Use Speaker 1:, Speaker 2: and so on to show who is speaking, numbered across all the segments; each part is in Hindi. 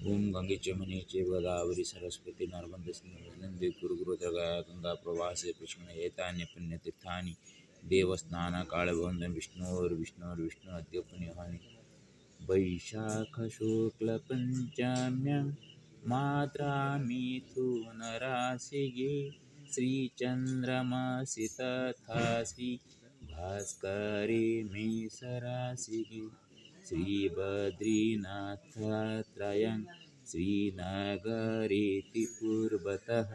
Speaker 1: ओम गंगे च यमुने चैव गोदावरी सरस्वती नर्मदे सिन्धु कुरुगोदावरी गंगा प्रवासे पुष्करणे पुण्यतीर्थानि देवस्थानकाले भवन्ति विष्णोर्विष्णु अद्य पुण्यहानि वैशाखशुक्लपञ्चम्यां माद्रामिथुनराशिगे श्रीचन्द्रमसि तथा श्री भास्करे मेषराशिगे श्रीबद्रीनाथत्रयं श्रीनगरेति पूर्वतः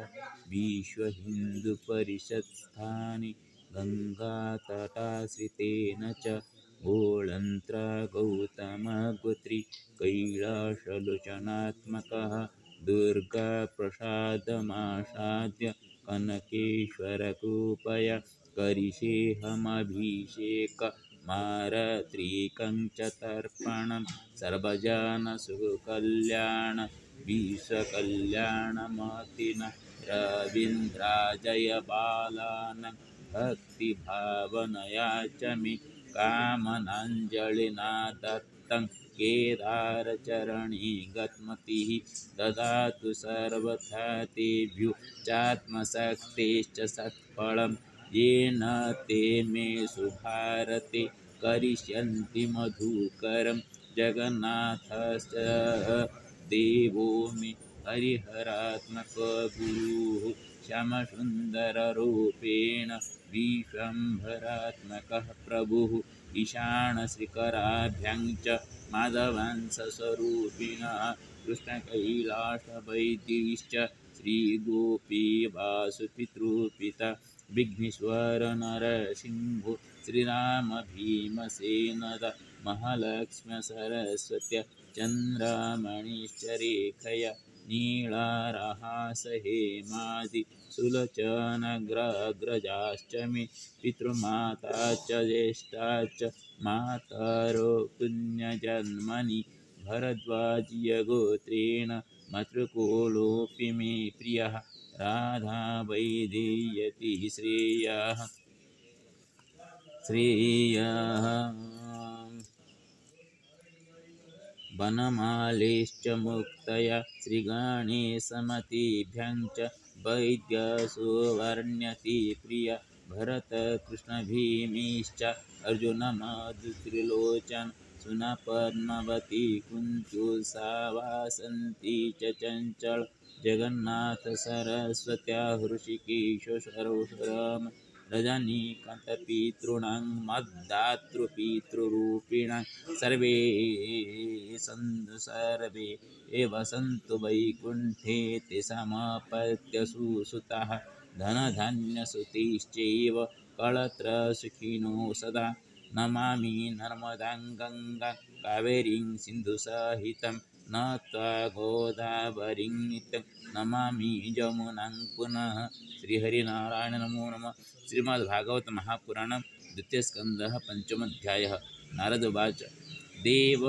Speaker 1: विश्वहिन्दुपरिषत्स्थाने गङ्गातटाश्रितेन च गोळन्त्र गौतमगोत्री कैलासलोचनात्मकः दुर्गाप्रसादमासाद्य कनकेश्वरकृपय करिष्येऽहमभिषेकमारत्रिकं च तर्पणं सर्वजनसुखकल्याण विश्वकल्याणमतिना रवीन्द्राजयबालानं भक्तिभावनया च मे कामनाञ्जलिना दत्तं केदारचरणे गतमतिः ददातु सर्वथा तेभ्यो चात्मशक्तिश्च सत्फलं येन ते मे सुभारते करिष्यन्ति मधुकरं जगन्नाथश्च देवो मे हरिहरात्मको गुरुः श्यामसुन्दररूपेण विश्वम्भरात्मकः प्रभुः ईशानश्रीकराभ्यां च माधवंशस्वरूपिणः कृष्णकैलासवैद्यश्च श्रीगोपीवासुपितृपिता विघ्नेश्वर नरसिंहो श्रीरामभीमसेनद महालक्ष्म्य सरस्वत्य चन्द्रमणिश्च रेखया नीलारहासहेमादि सुलोचनग्रजाश्च मे पितृमाता च ज्येष्ठा च मातरो पुण्यजन्मनि भरद्वाजीयगोत्रेण मातृकुलोऽपि मे प्रियः राधा वैदेयति श्रेयः वनमालेश्च मुक्तया श्रीगणेशमतिभ्यां च वैद्यसुवर्ण्यति प्रिय भरतकृष्णभीमिश्च अर्जुनमधुत्रिलोचन सुनपद्मवती कुन्त्युषावासन्ती च चञ्चल जगन्नाथ सरस्वत्या हृषिकेशो सरोहरम रजनीकान्तपितॄणां मद्दातृपितृरूपिणां सर्वे एव सन्तु वैकुण्ठे तेषामपत्य सुसुताः धनधान्यसुतिश्चैव कळत्रसुखिनो सदा नमामि नर्मदां गङ्गां कावेरीं सिन्धुसहितं नत्वा गोदावरीं नित्यं नमामि जमुनां पुनः श्रीहरिनारायण नमो नमः। श्रीमद्भागवत महापुराण द्वितीयस्कन्धः पंचमोऽध्यायः। नारद उवाच देव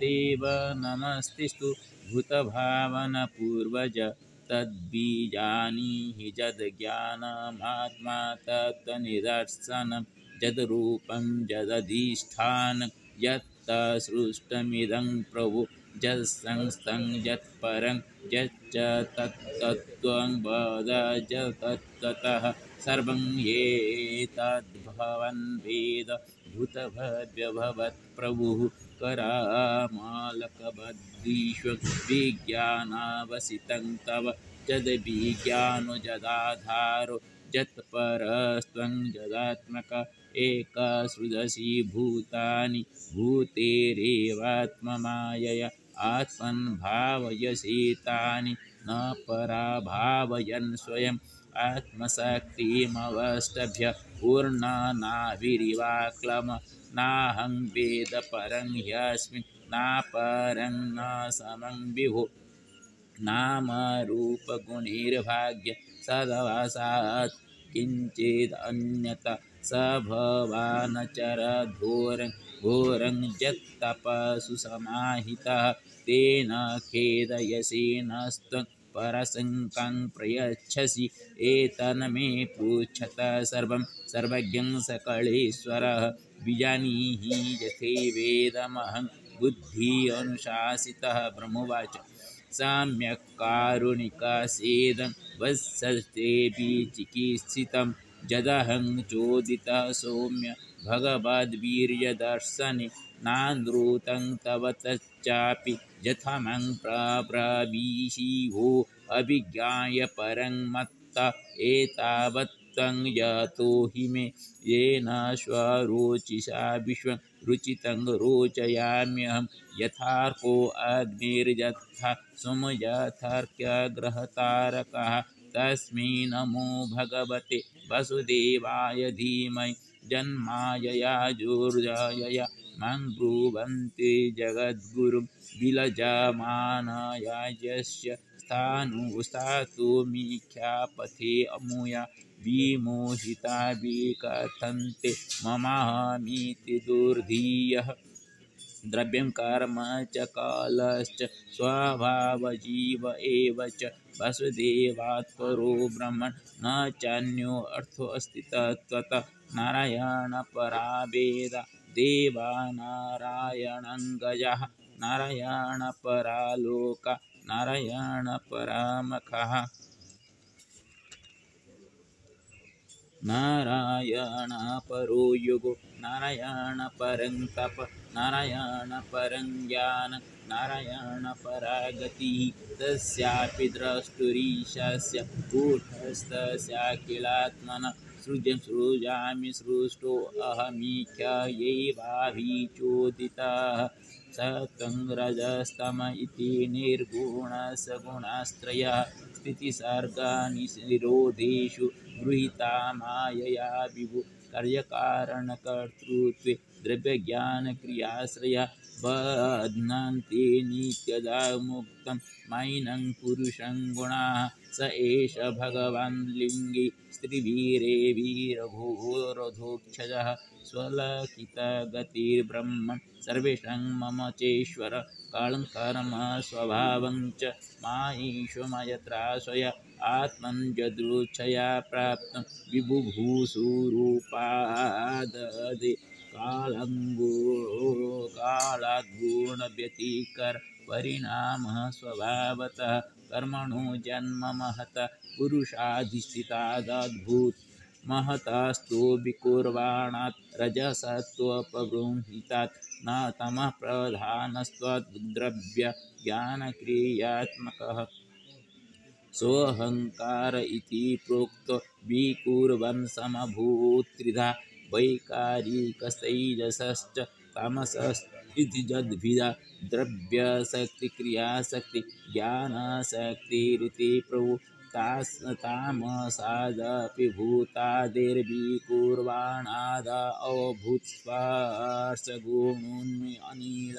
Speaker 1: देव नमस्तेस्तु भूतभावनपूर्वज तद्बीजानीहि जद्ज्ञानमात्मा तत्त्वनिदर्शनं जद्रूपं जदधिष्ठानं यत्तत्सृष्टमिदं प्रभो यत्संस्थं यत्परं यच्च तत्तत्त्वं वद यत्ततः सर्वं एतद्भवन् वेद भूतभव्यभवत्प्रभुः करामालकबद्धीष्वविज्ञानावसितं तव जद्विज्ञानो जदाधारो यत्परस्त्वं जदात्मक एकसृजसि भूतानि भूतेरेवात्ममायया आत्मन् भावयसि तानि न पराभावयन् स्वयम् आत्मशक्तिमवष्टभ्य पूर्णनाभिरिवाक्लम नाहं वेद परं ह्यस्मिन् नापरं न समं विभो नामरूपगुणैर्भाग्य सदवसात् किञ्चिदन्यथा स भवानचरघोरं घोरं यत्तपसु समाहितः तेन खेदयसि नस्त्वं परशङ्कां प्रयच्छसि एतन्मे पृच्छत सर्वं सर्वज्ञं सकलेश्वरः विजानीहि यथैवेदमहं बुद्धि अनुशासितः ब्रह्मोवाच सम्यक् कारुणिकासेदं वत्सस्तेऽपि चिकित्सितं यदहं चोदितः सौम्य भगवद्वीर्यदर्शने नानृतं तव तच्चापि यथामं प्रब्रवीषि वो अभिज्ञाय परं मत्ता एतावत् त्वं यतो हि मे येन स्वरोचिषा विश्वं रुचितं रोचयाम्यहं यथार्को अग्निर्यथा सोमयथार्क्यग्रहतारकः तस्मै नमो भगवते वसुदेवाय धीमहि जन्मायया जुर्जयया मां ब्रुवन्ति जगद्गुरुं विलजमानया यस्य स्थातु मिथ्यापथे अमुया विमोहिता विकथन्ते ममाहमीति दुर्धियः द्रव्यं कर्म च कालश्च स्वभावजीव एव च वसुदेवात् परो ब्रह्मन् न चान्यो अर्थोऽस्ति तत्त्वतः नारायणपरा वेदा देवा नारायणं गजः नारायणपरा लोका नारायणपरामखः नारायण परो युगो नारायण परं तप नारायण परं ज्ञान नारायण परा गतिः तस्यापि द्रष्टुरीशस्य कूटस्थस्याखिलात्मनः सृजं सृजामि सृष्टो अहमीख्यैवाभिचोदितः सत्त्वं रजस्तम इति निर्गुणसगुणास्त्रयः स्थितिसर्गनिरोधेषु गृहीता मायया विभु कार्यकारणकर्तृत्वे द्रव्यज्ञानक्रियाश्रया बध्नन्ति नित्यदा मुक्तं मैनं पुरुषं गुणाः स एष भगवान् लिङ्गे स्त्रीवीरे वीरघोरधोक्षजः स्वलकितगतिर्ब्रह्मन् सर्वेषां मम चेश्वर कालं कर्म स्वभावं च मायीशमयत्राशय आत्मन्यदृच्छया प्राप्तं विबुभूषुरूपाददे कालाद्गुणव्यतिकर परिणामः स्वभावतः कर्मणो जन्म महत पुरुषाधिष्ठितादद्भुत महतस्तु विकुर्वाणात् रजसत्वपबृंहितात् न तमः प्रधानस्त्वद्द्रव्य ज्ञानक्रियात्मकः सोऽहंकार इति प्रोक्तो विकुर्वन् समभूत्त्रिधा वैकारिकस्तैजसश्च तामसश्च जद्भिदा द्रव्यशक्तिक्रियाशक्ति ज्ञानशक्तिरिति तामसादपि भूतादिर्विकुर्वाणाद अभूत्स्पर्शगुणोन्मे अनिल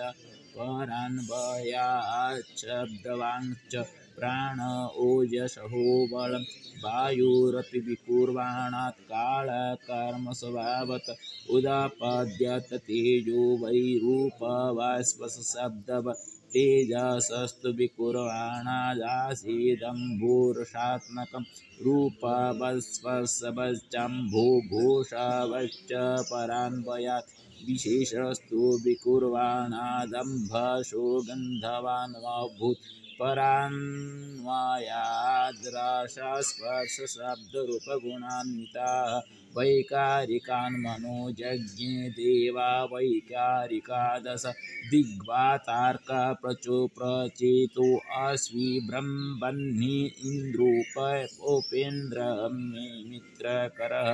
Speaker 1: परान्वयाच्छब्दवाञ्च प्राण ओजसहो बलं वायुरपि विकुर्वाणात् कालकर्मस्वभावत उदापद्यत तेजो वै रूपवास्पशब्दवत् तेजसस्तु विकुर्वाणादासीदम्भूर्षात्मकं रूपवस्पशब्दम्भो घोषवश्च परान्वयात् विशेषस्तु विकुर्वाणादम्भसो गन्धवान् वाभूत् परान्वयाद्रसस्पर्शशब्दरूपगुणान्विताः वैकारिकान् मनोजज्ञे देवा वैकारिकादश दिग्वातार्कप्रचेतो अस्वि ब्रह्मन्नि इन्द्रोपेन्द्रं मे मित्रकरः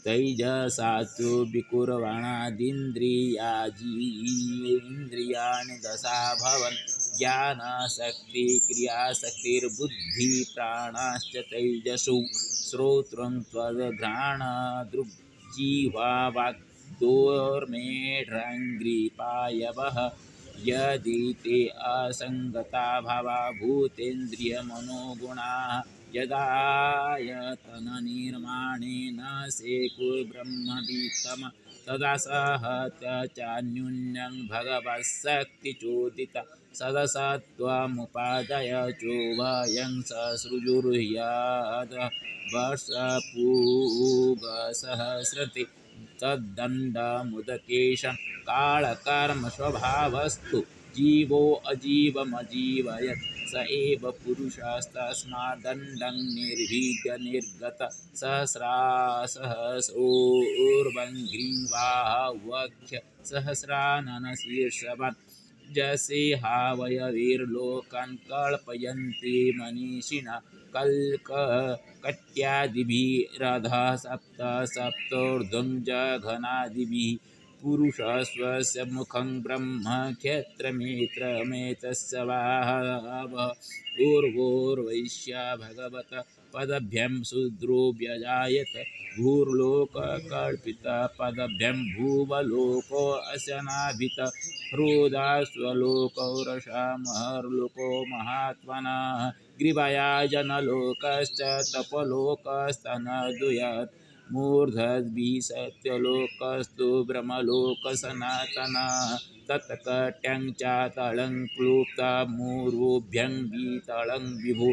Speaker 1: तैजसात्सु विकुर्वाणादिन्द्रियाणि दशा भवन् ज्ञानशक्ति क्रियाशक्तिर्बुद्धि प्राणाश्च तैजसो श्रोत्रं त्वद्घ्राणदृग्जिह्वा वाक्दोर्मेढ्रङ्घ्रिपायवः यदि ते असङ्गता भवा भूतेन्द्रियमनोगुणाः यदायतननिर्माणेन सेकुर्ब्रह्मवित्तम तदा सहत्यान्यून्यं भगवत्शक्तिचोदिता सदसत्त्वमुपादय चोभयं ससृजुर्याद वर्षपूगसहस्रते तद्दण्डमुदकेशं कालकर्मस्वभावस्तु जीवो अजीवमजीवयत् स एव पुरुषस्तस्मादण्डं निर्भीत्य निर्गत सहस्रासहसोर्वङ्घ्रिवाहवक्ष्य सहस्राननशीर्षवन् जसे हावयवीर्लोकान् कल्पयन्ति मनीषिणः कट्यादिभिरधः सप्त सप्तोर्ध्वं जघनादिभिः पुरुषस्वस्य मुखं ब्रह्म क्षेत्रमेतस्य वाहवः पूर्वोर्वैश्या भगवत पदभ्यं शूद्रो व्यजायत भूर्लोककल्पितपदभ्यं भुवलोको असनाभित हृदा स्वलोको रसामहर्लोको महात्मनः ग्रीवया जनलोकश्च तपलोकस्तनदुयत् मूर्धद्भिः सत्यलोकस्तु ब्रह्मलोकसनातनः तत्कट्यं चातलं क्लुप्तमूर्वोभ्यं वितलं विभु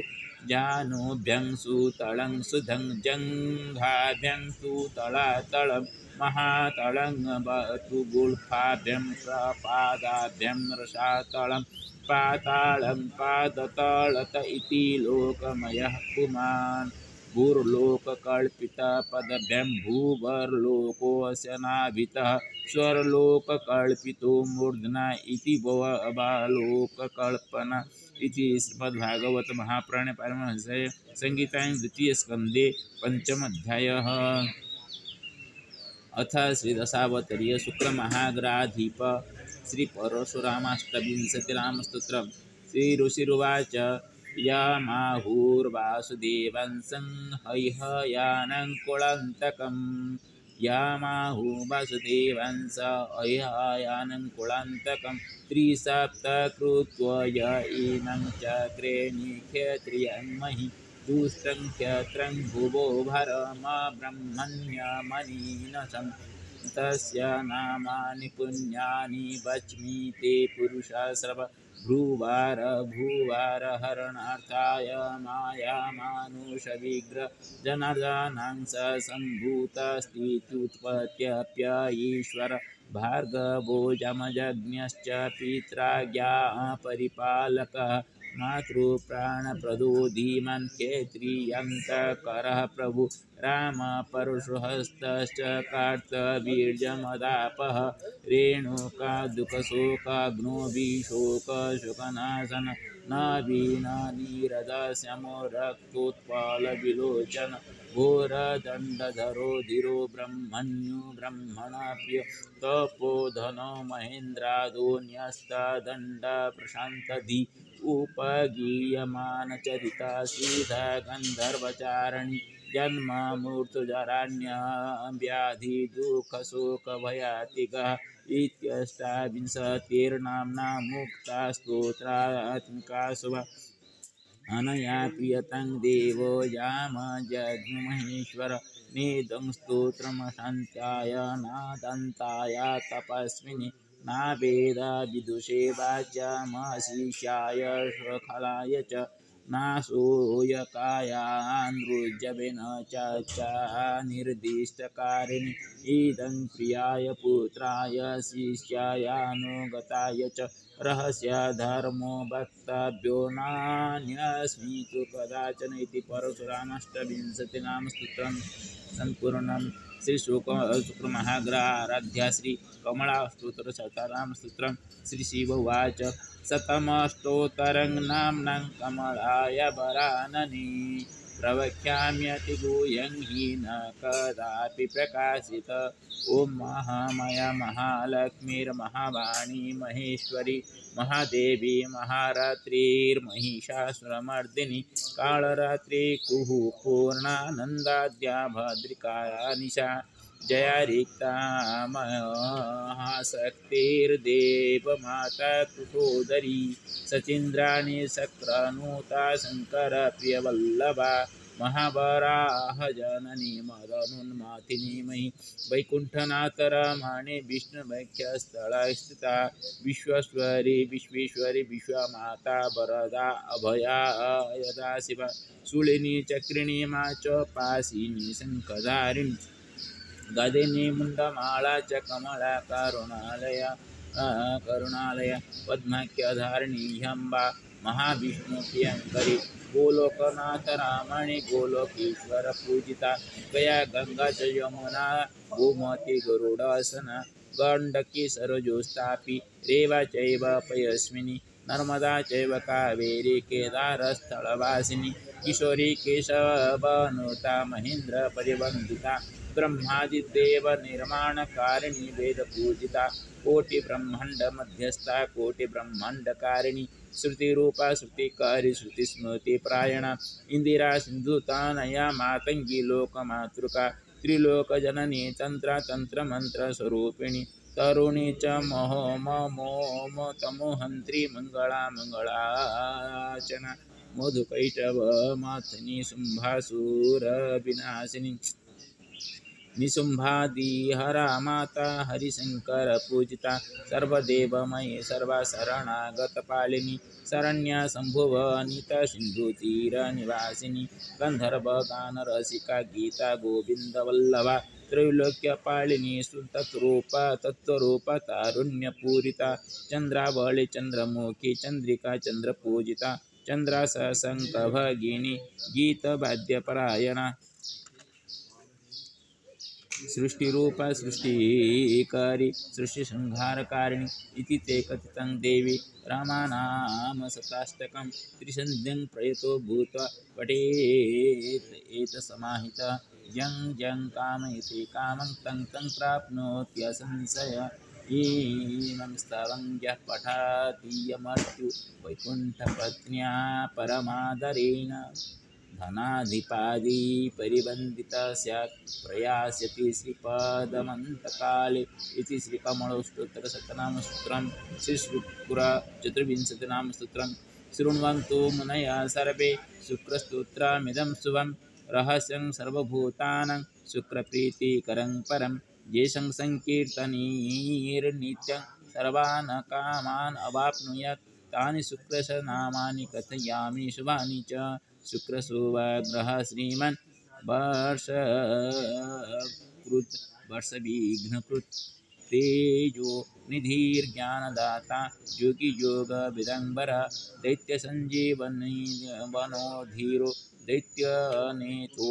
Speaker 1: जानुभ्यं सुतलं सुधं जङ्घाभ्यं सुतलातलं महातलं बतुगुल्फाभ्यं प्रपादाभ्यं रसातलं पातालं पादतलत इति लोकमयः पुमान् भूर्लोककल्पितपदभ्यं भूवर्लोकोऽस्यनाभितः स्वर्लोककल्पितो मूर्धना इति भवलोककल्पना इति श्रीमद्भागवत महापुराणे पारमहंस्यां संहितायां द्वितीयस्कन्धे पंचमोऽध्यायः। अथ श्रीदशावतारीय शुक्रमहाग्रहाधिप श्रीपरशुरामाष्टविंशतिनामस्तोत्रम्। श्रीऋषिरुवाच यमाहुर्वासुदेवं संहययानं कुलान्तकं यमाहु वासुदेवं स अह्ययानं कुलान्तकं त्रिसप्तकृत्वय इनं चक्रे निक्षत्रियं महि दुष्टं क्षत्रं भुवो भरम ब्रह्मण्यमनीनसं तस्य नामानि पुण्यानि वच्मि ते पुरुषाश्रव भ्रुवार भूवार हरणार्थाय मायामानुषविग्रह जनार्दनां स सम्भूतस्थित्युत्पत्त्यप्य ईश्वर भार्गवो जमजज्ञश्च पित्राज्ञा परिपालकः मातृप्राणप्रदो धीमन् क्षेत्रीयन्तकरः प्रभु राम परशुहस्तश्च कार्तवीर्यमदापः रेणुकादुःखशोकाग्नो विशोकशोकनाशन नवीननीरदश्यामो रक्तोत्पलविलोचन घोरदण्डधरो धीरो ब्रह्मण्यो ब्रह्मणप्रिय तपोधनो महेन्द्रादो न्यस्तदण्डप्रशान्तधी उपगीयमानचरिता सीधा गन्धर्वचारिणी जन्म मृत्युजराण्यव्याधि दुःखशोकभयातिगः इत्यष्टाविंशतिर्नाम्ना मुक्ता स्तोत्रात्मिका शुभा अनया प्रियतं देवो यामजज्ञमहेश्वर नेदं स्तोत्रमशान्त्याय नादन्ताय तपस्विनि नावेदा विदुषे वाच्यमशिष्याय स्वखलाय च नाशोयकायानृजवेन च निर्दिष्टकारिणि इदं प्रियाय पुत्राय शिष्यायानुगताय च रहस्य धर्मो वक्तव्यो नान्यस्मितु कदाचन इति परशुरामाष्टविंशतिनामस्तोत्रं सम्पूर्णम्। श्री शुक्रमहाग्रहाराध्या श्री कमलास्तोत्रशतनामस्तोत्रम्। श्री शिव उवाच शतमस्तोत्रं नाम्नं कमलाय वरानने प्रवक्ष्याम्यतिगूह्यं हि न कदापि प्रकाशित। ॐ महामाया महालक्ष्मीर्महावाणी महेश्वरी महादेवी महारात्रिर्महिषासुरमर्दिनी कालरात्रि कुः पूर्णानन्दाद्या भद्रिकाया निशा जया रिक्ता महाशक्तिर्देवमाता कुशोदरी सचीन्द्राणि शक्रनुता शङ्करप्रियवल्लभा महावराह जननी मदनुन्माथिनी मयि वैकुण्ठनाथरमणे विष्णुमुख्यस्थलस्थिता विश्वेश्वरी विश्वेश्वरी विश्वमाता वरदा अभया यदा शिवा शूलिनी चक्रिणी मा च पाशिनी शङ्खधारिणी गदिनी मुण्डमाला च कमला करुणालया करुणालय पद्माख्यधारिणी ह्यम्बा महाविष्णुप्रियङ्करी गोलोकनाथ रामणि गोलोकेश्वर पूजिता गया गंगा च यमुना गोमती गरुडासन गण्डकी सरोजोस्तापि रेवा चैव पयस्विनी नर्मदा चैव कावेरी केदारस्थलवासिनी किशोरी केशवनुता महेन्द्र परिवन्दिता ब्रह्मादिदेव निर्माणकारिणी वेदपूजिता कोटि ब्रह्मांड मध्यस्था कोटि ब्रह्मांडकारिणी श्रुतिरूपा श्रुतिकारी श्रुतिस्मृति प्रायण इंदिरा सिंधुतानया मातंगी लोकमातृका त्रिलोकजननी तंत्र तंत्र मंत्र स्वरूपिणी तरुणी च महोम तमोहंत्री मंगला मंगलाचना मधुकैटभ माथनी शुंभासुर विनाशिनी निशुंभादिहरा माता हरिशंकर पूजिता सर्वदेवमयी सर्वशरणागतपालिनी शरण्या शंभुव अनिता सिंधुतीर निवासिनी गंधर्व गान रसिका गीता गोविंद वल्लभा त्रैलोक्यपालिनी तत्वरूप तारुण्य पूरिता चंद्रावळी चंद्रमुखी चंद्रिका चंद्रपूजिता चंद्रास संकभगिनी गीतवाद्यपरायणा सृष्टिरूपा सृष्टिकारी सृष्टिसंहारकारिणी इति ते कथितं देवी रामानाम शताष्टकं त्रिसन्ध्यं प्रयतो भूत्वा पठेत् एतत्समाहितः यं कामयति कामं तं प्राप्नोत्यसंशय इमं स्तवं यः पठति यमर्त्यु वैकुण्ठपत्न्या परमादरेण धनाधिपादी परिबन्धिता स्यात् प्रयास्यति श्रीपदमन्तकाले इति श्रीकमलस्तोत्रशतनामस्तोत्रं श्रीशुक्र चतुर्विंशतिनामस्तोत्रं शृण्वन्तु मुनयः सर्वे शुक्रस्तोत्रमिदं शुभं रहस्यं सर्वभूतानां शुक्रप्रीतिकरं परं येषं संकीर्तनीर्नित्यं सर्वान् कामान् अवाप्नुयात् तानि शुक्रस्य नामानि कथयामि शुभानि च शुक्रशुभग्रह श्रीमन् वर्षविघ्नकृत तेजो निधिर्ज्ञानदाता योगी योग विदंबर दैत्य संजीवनी वनो धीरो दैत्य नेतो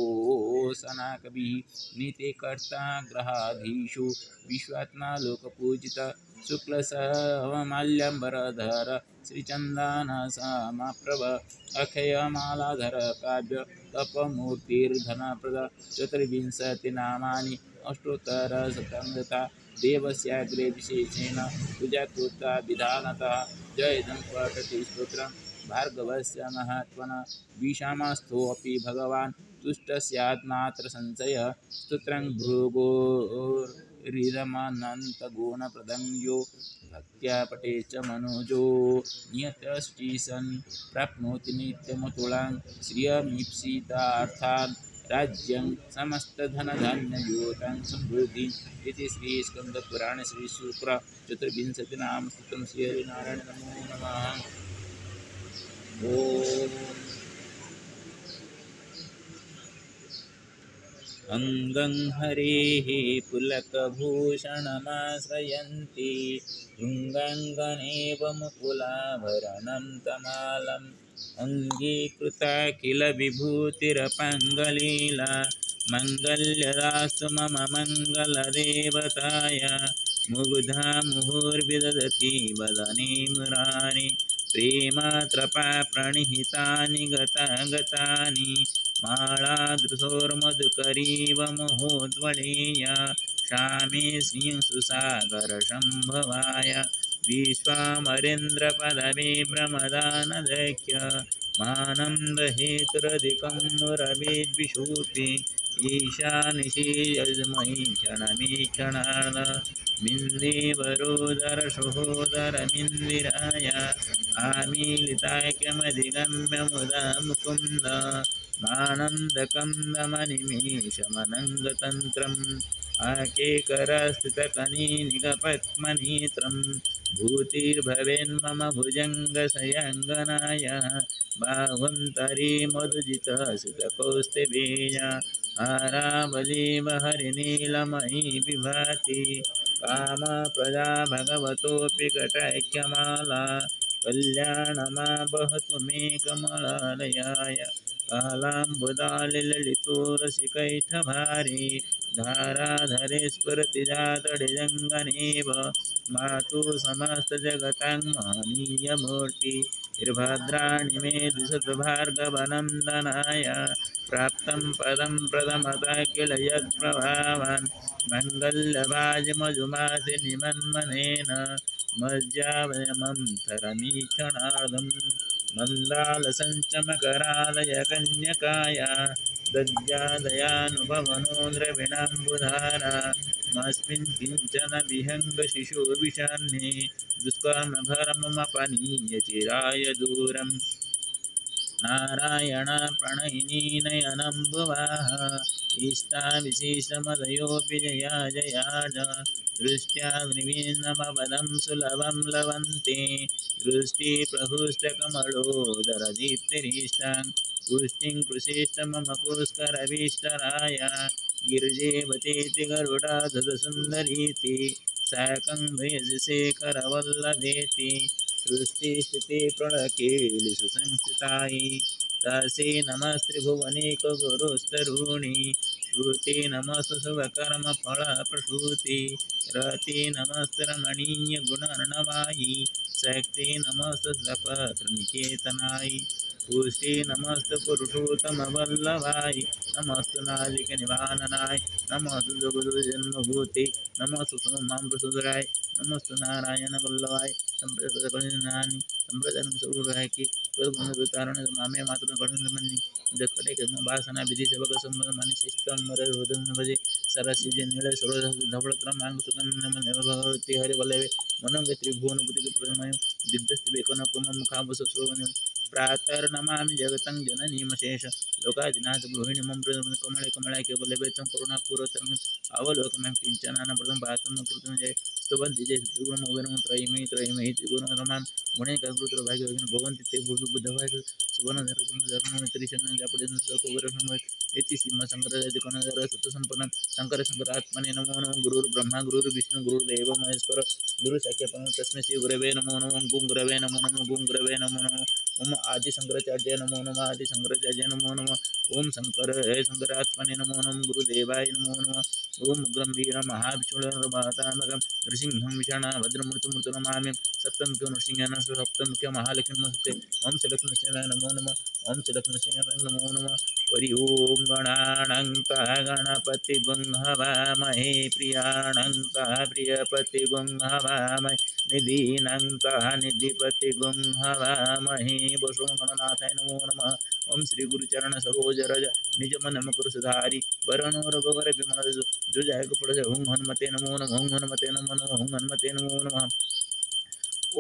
Speaker 1: सनाकवि नीतिकर्ता ग्रहाधीशो विश्वात्मा लोकपूजिता शुक्ल माल्यंबरधर श्रीचंदन समाप्रभ अक्षयमालाधर काव्य तपमूर्तिर्धनप्रद चतुर्विंशति नामानि अष्टोत्तर शतंगता देवस्याग्रे विशेषेण पूजा कृता विधानतः जयदं पठति स्तोत्रं भार्गवस्य महात्मनः विषामस्थोऽपि भगवान् तुष्ट स्यात् नात्र संशयः स्तोत्रं भृगोरिदमनन्तगुणप्रदं यो भक्त्या पठे च मनोजो नियतश्चिसन् प्राप्नोति नित्यमतुलां श्रियमीप्सितार्थान् राज्यं समस्तधनधान्ययुतं समृद्धिम् इति श्रीस्कन्दपुराणे श्रीशुक्र चतुर्विंशतिनामस्तोत्रं श्रीहरिनारायण नमो नमः। ओम अंगं हरेः पुलकभूषणमाश्रयन्ति शृङ्गाङ्गनेव मुकुलाभरणं तमालम् अङ्गीकृता किल विभूतिरपङ्गलीला मङ्गल्यदास्तु मम मङ्गलदेवताय मुग्धा मुहुर्विदधति वदने मुरारि प्रेमत्रपा प्रणिहितानि गतानि मालादृशोर्मधुकरीव महोद्वलीया क्षामे सिंहसुसागरशम्भवाय विश्वामरेन्द्रपदवे प्रमदानदख्य मानन्दहेतुरधिकं मुरवेद्विषूति ईशानिशि यजमहि क्षणमीक्षणार्ध मिन्देवरोदरसहोदरमिन्दिराय आमीलिताख्यमधिगम्य मुदा मुकुन्द मानन्दकन्दमनिमेषमनङ्गतन्त्रम् आकेकरस्थितकनीनिकपद्मनेत्रं भूतिर्भवेन्मम भुजङ्गशयङ्गनाय बाहुन्तरी मधुजितसितकौस्तुभेय हारावलीव हरिनीलमयी विभाति काम प्रजा भगवतोऽपि कटैक्यमाला कल्याणमा वहतु मे कमलालयाय कालाम्बुदालिललितो रसिकैठभारी धाराधरे स्फुरति जातडिजङ्गनेव मातु समस्तजगतां महनीयमूर्ति निर्भद्राणि मे दिशतु भार्गवनन्दनाय प्राप्तं पदं प्रदमतः किल यत्प्रभावान् मङ्गल्यभाजमजुमाति निमन्मनेन मज्जावयमन्तरमीक्षणादं मन्दालसञ्चमकरालय कन्यकाया दद्यादयानुभवनो द्रविणाम्बुधारा मस्मिन् किञ्चन विहङ्गशिशुविषण्णे दुष्कर्मधर्ममपनीय चिराय दूरम् नारायण प्रणयिनी नयनम्बुवाः इष्टाविशेषमदयोऽपि जया जयाज दृष्ट्याग्निवीन्नमपदं सुलभं लवन्ते दृष्टिप्रहृष्टकमलोदरदीप्तिरीष्टां पुष्टिं कृषिष्टमम पुष्करभीष्टराय गिरिजेवतीति गरुडाधुतसुन्दरीति साकं भयसिशेखरवल्लभेति सृष्टिस्थिति प्रणकेलिषु संस्थितायै तासे नमस्त्रिभुवनेकगुरुस्तरूणि श्रुति नमस्तु शुभकर्मफलप्रसूति रति नमस्तु रमणीयगुणर्णवायि शक्ति नमस्तु सपत्रनिकेतनाय पुष्टि नमस्तु पुरुषोत्तमवल्लभाय नमस्तु नालिकनिवाननाय नमस्तु जगदुजन्मभूते नमस्तु सोमामृतसुधराय नमस्तु नारायणवल्लभाय संप्रदानि संप्रदानं सर्वरायकी तद्गुणवितारण मामे मातृ करुणमन्नि जकटे कर्म वासना विधि सेवक संबंध माने शिष्टम मरे हृदय भजे सरसिजे नील सरोज धवलत्रम मांग सुकन्नम भगवती हरि वल्लभे मनंग त्रिभुवन बुद्धि प्रमय दिग्दस्त बेकन कुम मुखाबस सोवन प्रातर नमामि जगतं जननीमशेष लोकादिनाथ गृहिणी मम कमले कमलाय केवल वेतम करुणा पूर्वतरंग अवलोकमं किंचनान प्रथम पातम कृतं जय स्तुवन्ति जय त्रिगुणं मोगनं त्रयीमयि त्रिगुणं रमां गुणे काकृत्र भाग्य भवन्ति ते भूभि बुद्धभाग सुवर्ण धर्म त्रिशन्न जापडे सकोगरम इति श्रीमद् शंकराचार्य कणधर सत्संपन्न शंकर शंकरात्मने नमो नमः गुरुर्ब्रह्मा गुरुर्विष्णु गुरुर्देव महेश्वर गुरु साक्षात् तस्मै श्री गुरवे नमो नमः गुं गुरवे नमो नमः गुं गुरवे नमो नमः ओम आदि शंकराचार्य नमो नमः आदि शंकराचार्य नमो नमः ओम शंकरात्मने नमो नमः गुरुदेवाय नमो नमः ओम गंभीर महाविष्णुर्भवतामकं नृसिंहं विषाणभद्रमूर्तिमूर्ति नमामि सप्तमुख्य नृसिंहानां सप्तमुख्य महालक्ष्मीमस्ते ओम श्रीलक्ष्मीनरसिंहाय नमो नमः ओम श्रीलक्ष्मीनरसिंहाय नमो नमः हरि ओम गणानां गणपतिगुं हवामहे प्रियाणां प्रियपतिगुं हवामहे निधीनां निधिपतिगुं हवामहे वसुगणनाथाय नमो नमः ओम श्री गुरुचरण सरोज रज निज मन मकुर सुधारी वरणो रघुवर विमल जो जाय पड़ हुं हनुमते नमो नमः हुं हनुमते नमो नमः हुं हनुमते नमो नमः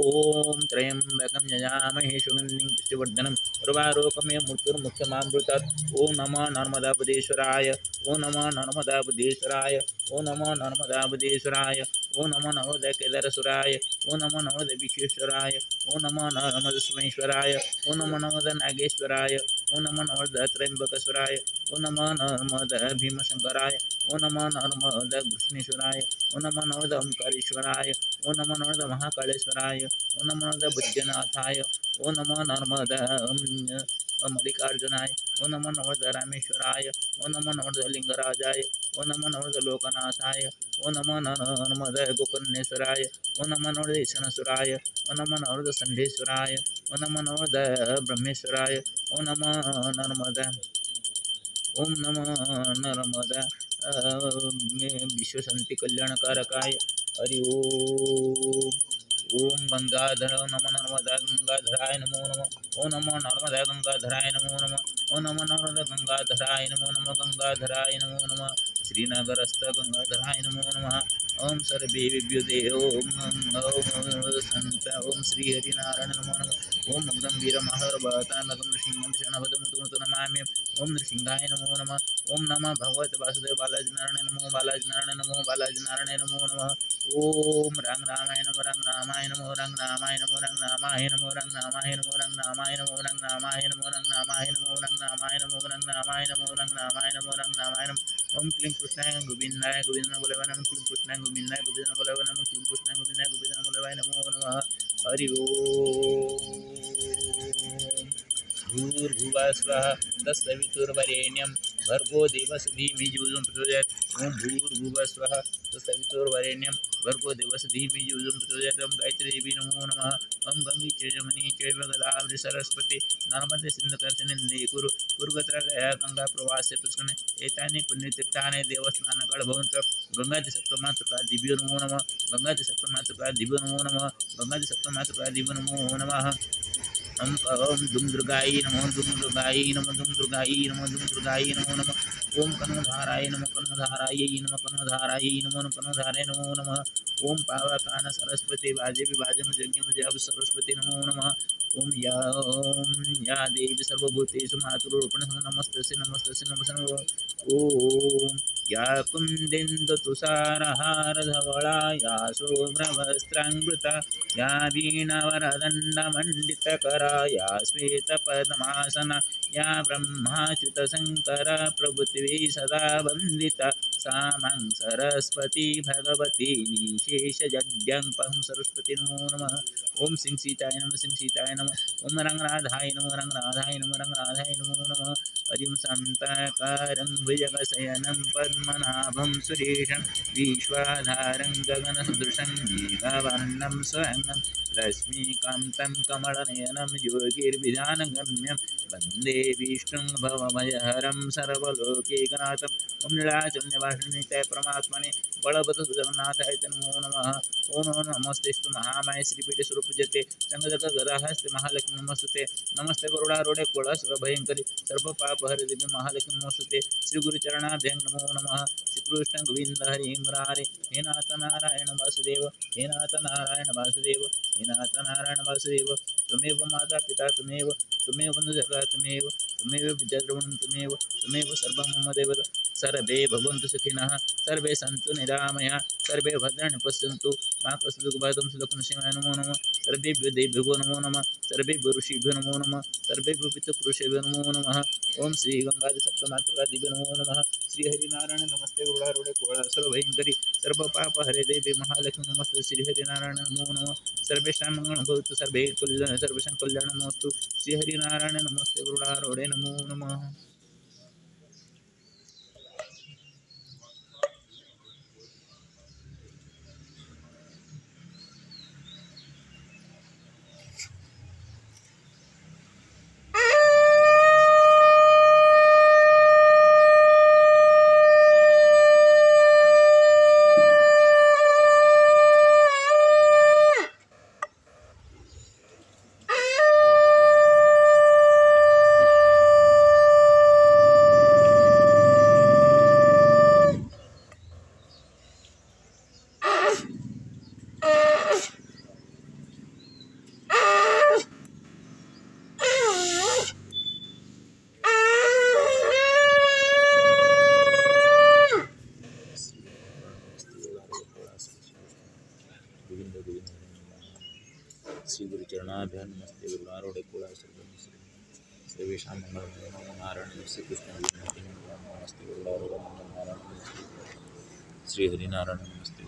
Speaker 1: ओम त्र्यंबकं यजामहे सुगन्धिं पुष्टिवर्धनम् उर्वारुकमेव मृत्युर्मुक्षमामृतात् ओम नमः नर्मदाबुधेश्वराय ओम नमः नर्मदाबुधेश्वराय ओम नमः नर्मदाबुधेश्वराय ओम नमः नवोदय केदारेश्वराय ओम नमः नवोदय विश्वेश्वराय ओम नमः नर्मदेश्वराय ओम नमः नवोदय नागेश्वराय ओम नमः नवोदय त्र्यंबकेश्वराय ओम नमः नर्मदा भीमशंकराय ओम नमः नर्मदा कृष्णेश्वराय ओम नमः नवोदय ओंकारेश्वराय ओम नमः नवोदय महाकालेश्वराय ओम नमो नमः बुद्धनाथाय ओम नमो नर्मदा मल्लिकार्जुनाय ओम नमो नमः रामेश्वराय ओम नमो नमः लिंगराजाय ओम नमो नमः लोकनाथाय ओम नमो नमः गोकर्णेश्वराय ओम नमो नमः ईशनेश्वराय ओम नमो नमः संडेश्वराय ओम नमो नमः ब्रह्मेश्वराय ओम नमो नर्मदा ओम नमो नर्मदा विश्वशांति कल्याणकारकाय हरि ओम गंगाधर नमो नर्मदा गंगाधराय नमो नमः ओम नमो नर्मदा गंगाधराय नमो नमः ओम नमो नर्मदा गंगाधराय नमो नमः गंगाधराय नमो नमः श्रीनगरस्थ गंगाधराय नमो नमः ओम सर्वेभ्यो ओम संत ओम श्री हरिनारायण नमो नमः ओम गंभीर महारभतामकं नृसिंहं शरणपदमुतुमुतु नमामि ओम नृसिंहाय नमो नमः ओम नमः भगवते वासुदेव बालाजी नारायण नमो बालाजी नारायण नमो बालाजी नारायण नमो नमः ओम रंग रामाय नमो रंग रामाय नमो रंग रामाय नमो रंग रामाय नमो रंग रामाय नमो रंग रामाय नमो रंग रामाय नमो रंग रामाय नमो रंग रामाय नमो रंग रामाय नमो रंग रामाय नमो रंग रामाय नमो ओम क्लीं कृष्णाय गोविंदाय गोविंद बोलवाय नमः क्लीं कृष्णाय गोविंदाय गोविंद बोलवाय नमः क्लीं कृष्णाय गोविंदाय गोविंद बोलवाय नमो नमः हरि ओम भूर्भुवः स्वः तत्सवितुर्वरेण्यं भर्गो देवस्य धीमहि धियो प्रचोदयात् ओम भूर्भुवः स्वः तत्सवितुर्वरेण्यं भर्गो देवस्य धीमहि धियो प्रचोदयात् ओम गायत्री देवी नमो नमः ओम गंगे च जमुनी चैव गोदावरी सरस्वती नर्मदे सिन्धु कावेरी कुरु गया गंगा प्रवासे पुष्करणे एतानि पुण्यतीर्थानि देवस्थानकाल भवन्तु गंगादि सप्तमातृका दिव्यो नमो नमः गंगादि सप्तमातृका दिव्यो नमो नमः गंगादि सप्तमातृका दिव्यो नमो नमः ओम दुम दुर्गाय नमो दुम दुर्गाय नमो दुम दुर्गाय नमो दुम दुर्गाय नमो नमः ओम कन्वधाराय नमो कन्वधाराय नमो कन्वधाराय नमो कन्वधाराय नमो नमः ओम पावकान सरस्वती वाजे विभाजन यज्ञ जब सरस्वती नमो नमः ओम या देवी सर्वभूतेषु मातृरूपेण नमस्तस्यै नमस्तस्यै नमस्तस्यै ओम या कुन्देन्दु तुषारहारधवला या शुभ्रवस्त्राङ्गृता या वीणावरदण्डमण्डितकरा या श्वेतपद्मासना या ब्रह्माच्युतशङ्करा प्रभृतिभिः सदा वन्दिता सा मां सरस्वती भगवती निशेषजड्यङ्पं सरस्वती नमो नमः ओम सिंह सीताय नमः सिंह सीताय नमः ओम रंगराधाय नमः रंगराधाय नमः रंगराधाय नमो नमः हरिं शान्ताकारं भुजगशयनं पद्मनाभं सुरेशं विश्वाधारं गगनसदृशं मेघवर्णं स्वयं रश्मिकान्तं कमलनयनं योगिर्विधानगम्यं वन्दे विष्णुं भवभयहरं सर्वलोकैकनाथम् ओम नीलाचलनिवासिनिताय परमात्मने बलभद्र जगन्नाथाय नमो नमः ओम नमस्तेस्तु महामाये श्रीपीठे स्वरूपजते चंद्रक गदाहस्ते महालक्ष्मी नमस्ते नमस्ते गरुड़ारूढ़े कुलासुर भयंकरी सर्वपापहरे देवी महालक्ष्मी नमस्ते श्री गुरुचरणाभ्यं नमो नमः श्रीकृष्ण गोविंद हरि मुरारे हे नाथ नारायण वासुदेव हे नाथ नारायण वासुदेव हे नाथ नारायण वासुदेव त्वमेव माता पिता त्वमेव बन्धुजगा त्वमेव विद्याद्रवणं त्वमेव सर्वं मम देव सर्वे भवन्तु सुखिनः सर्वे सन्तु निरामया सर्वे भद्राणि पश्यन्तु मा कश्चित् दुःखभाग् श्रीलक्ष्मीनृसिंहाय नमो नमः सर्वेभ्यो देवेभ्यो नमो नमः सर्वेभ्यो ऋषिभ्यो नमो नमः सर्वेभ्यो पितृपुरुषेभ्यो नमो नमः ओम श्री गंगादि सप्तमातृका दिव्य नमो नमः श्री हरिनारायण नमस्ते गरुड़ारूढ़े कुलासुर भयंकरी सर्वपापहरे देवी महालक्ष्मी नमस्ते श्री हरिनारायण नमो नमः सर्वेषां मंगलं भवतु सर्वेषां कल्याणमस्तु श्री हरिनारायण नमस्ते गरुड़ारूढ़े नमो नमः श्री गुरुचरणाभ्यां नमस्ते गुरुनारूढ़े कुलासुर सर्वेषां मंगलं नमो नारायण श्री कृष्ण नमस्ते गुरुनारूढ़े नारायण श्री हरिनारायण नमस्ते